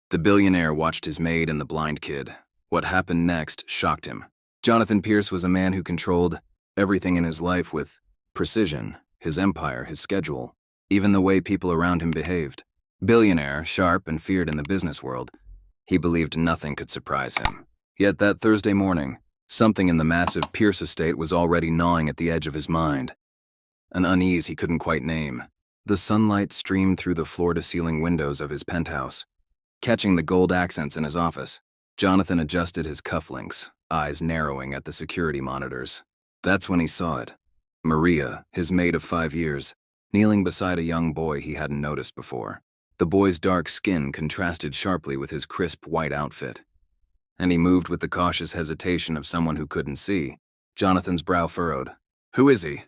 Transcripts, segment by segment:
The billionaire watched his maid and the blind kid. What happened next shocked him. Jonathan Pierce was a man who controlled everything in his life with precision, his empire, his schedule, even the way people around him behaved. Billionaire, sharp and feared in the business world, he believed nothing could surprise him. Yet that Thursday morning, something in the massive Pierce estate was already gnawing at the edge of his mind. An unease he couldn't quite name. The sunlight streamed through the floor-to-ceiling windows of his penthouse, catching the gold accents in his office. Jonathan adjusted his cufflinks, eyes narrowing at the security monitors. That's when he saw it. Maria, his maid of 5 years, kneeling beside a young boy he hadn't noticed before. The boy's dark skin contrasted sharply with his crisp white outfit, and he moved with the cautious hesitation of someone who couldn't see. Jonathan's brow furrowed. "Who is he?"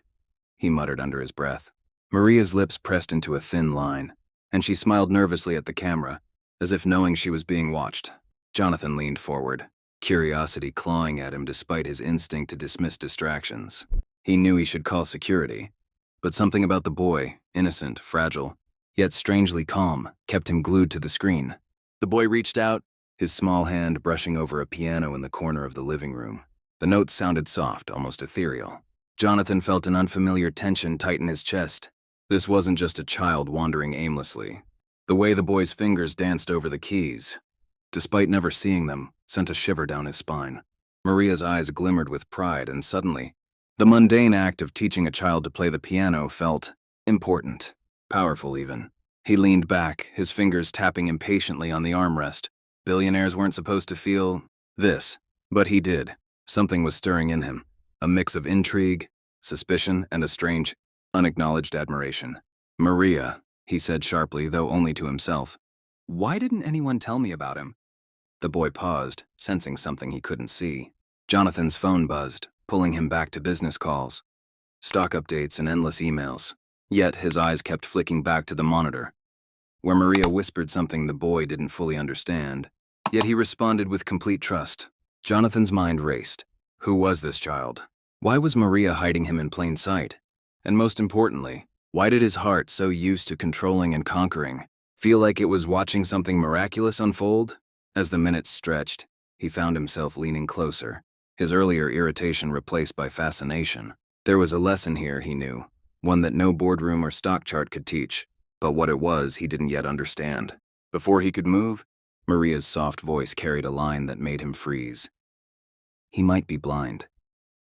he muttered under his breath. Maria's lips pressed into a thin line, and she smiled nervously at the camera, as if knowing she was being watched. Jonathan leaned forward, curiosity clawing at him despite his instinct to dismiss distractions. He knew he should call security, but something about the boy, innocent, fragile, yet strangely calm, kept him glued to the screen. The boy reached out, his small hand brushing over a piano in the corner of the living room. The notes sounded soft, almost ethereal. Jonathan felt an unfamiliar tension tighten his chest. This wasn't just a child wandering aimlessly. The way the boy's fingers danced over the keys, despite never seeing them, sent a shiver down his spine. Maria's eyes glimmered with pride, and suddenly, the mundane act of teaching a child to play the piano felt important, powerful even. He leaned back, his fingers tapping impatiently on the armrest. Billionaires weren't supposed to feel this, but he did. Something was stirring in him, a mix of intrigue, suspicion, and a strange, unacknowledged admiration. "Maria," he said sharply, though only to himself. "Why didn't anyone tell me about him?" The boy paused, sensing something he couldn't see. Jonathan's phone buzzed, pulling him back to business calls, stock updates, and endless emails. Yet his eyes kept flicking back to the monitor, where Maria whispered something the boy didn't fully understand. Yet he responded with complete trust. Jonathan's mind raced. Who was this child? Why was Maria hiding him in plain sight? And most importantly, why did his heart, so used to controlling and conquering, feel like it was watching something miraculous unfold? As the minutes stretched, he found himself leaning closer, his earlier irritation replaced by fascination. There was a lesson here, he knew, one that no boardroom or stock chart could teach, but what it was he didn't yet understand. Before he could move, Maria's soft voice carried a line that made him freeze. "He might be blind,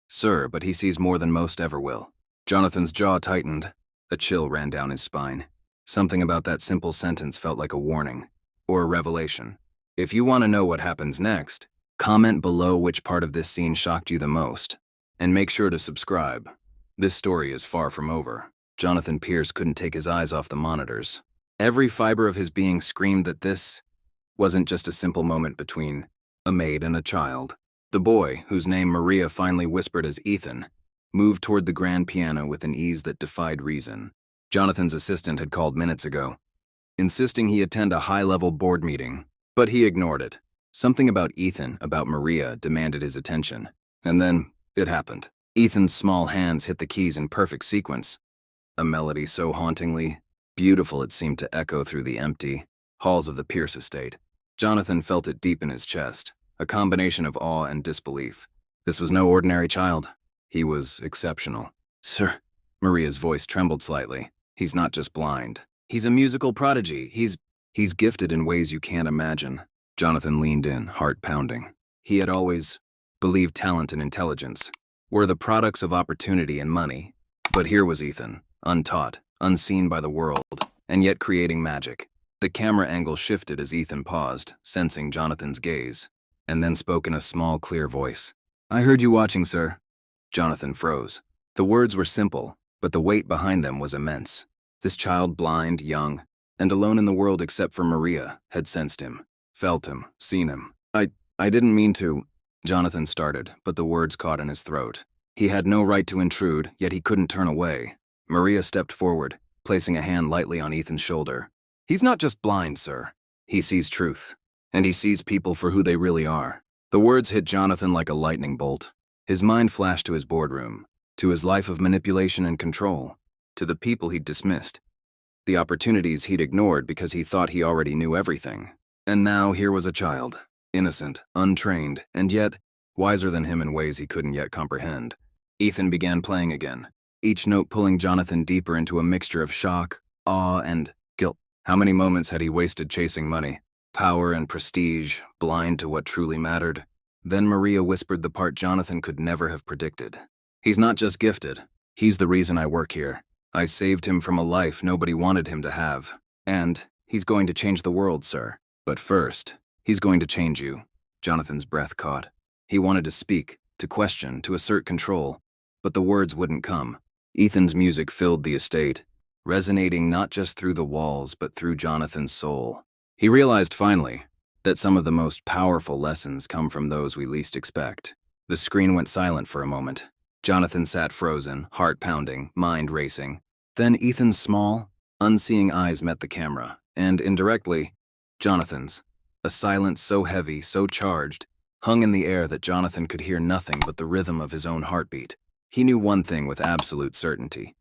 sir, but he sees more than most ever will." Jonathan's jaw tightened. A chill ran down his spine. Something about that simple sentence felt like a warning, or a revelation. If you want to know what happens next, comment below which part of this scene shocked you the most, and make sure to subscribe. This story is far from over. Jonathan Pierce couldn't take his eyes off the monitors. Every fiber of his being screamed that this wasn't just a simple moment between a maid and a child. The boy, whose name Maria finally whispered as Ethan, moved toward the grand piano with an ease that defied reason. Jonathan's assistant had called minutes ago, insisting he attend a high-level board meeting, but he ignored it. Something about Ethan, about Maria, demanded his attention. And then, it happened. Ethan's small hands hit the keys in perfect sequence, a melody so hauntingly beautiful it seemed to echo through the empty halls of the Pierce estate. Jonathan felt it deep in his chest, a combination of awe and disbelief. This was no ordinary child. He was exceptional. "Sir," Maria's voice trembled slightly. "He's not just blind. He's a musical prodigy. He's gifted in ways you can't imagine." Jonathan leaned in, heart pounding. He had always believed talent and intelligence were the products of opportunity and money. But here was Ethan, untaught, unseen by the world, and yet creating magic. The camera angle shifted as Ethan paused, sensing Jonathan's gaze, and then spoke in a small, clear voice. "I heard you watching, sir." Jonathan froze. The words were simple, but the weight behind them was immense. This child, blind, young, and alone in the world except for Maria, had sensed him, felt him, seen him. I didn't mean to," Jonathan started, but the words caught in his throat. He had no right to intrude, yet he couldn't turn away. Maria stepped forward, placing a hand lightly on Ethan's shoulder. "He's not just blind, sir. He sees truth, and he sees people for who they really are." The words hit Jonathan like a lightning bolt. His mind flashed to his boardroom, to his life of manipulation and control, to the people he'd dismissed, the opportunities he'd ignored because he thought he already knew everything. And now here was a child, innocent, untrained, and yet wiser than him in ways he couldn't yet comprehend. Ethan began playing again, each note pulling Jonathan deeper into a mixture of shock, awe, and guilt. How many moments had he wasted chasing money, power, and prestige, blind to what truly mattered? Then Maria whispered the part Jonathan could never have predicted. He's not just gifted. He's the reason I work here. I saved him from a life nobody wanted him to have. And he's going to change the world, sir. But first, he's going to change you. Jonathan's breath caught. He wanted to speak, to question, to assert control, but the words wouldn't come. Ethan's music filled the estate, resonating not just through the walls, but through Jonathan's soul. He realized finally that some of the most powerful lessons come from those we least expect. The screen went silent for a moment. Jonathan sat frozen, heart pounding, mind racing. Then Ethan's small, unseeing eyes met the camera, and indirectly, Jonathan's. A silence so heavy, so charged, hung in the air that Jonathan could hear nothing but the rhythm of his own heartbeat. He knew one thing with absolute certainty.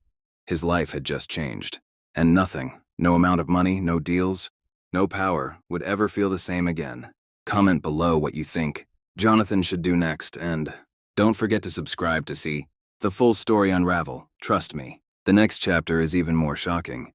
His life had just changed. And nothing, no amount of money, no deals, no power, would ever feel the same again. Comment below what you think Jonathan should do next, and don't forget to subscribe to see the full story unravel. Trust me, the next chapter is even more shocking.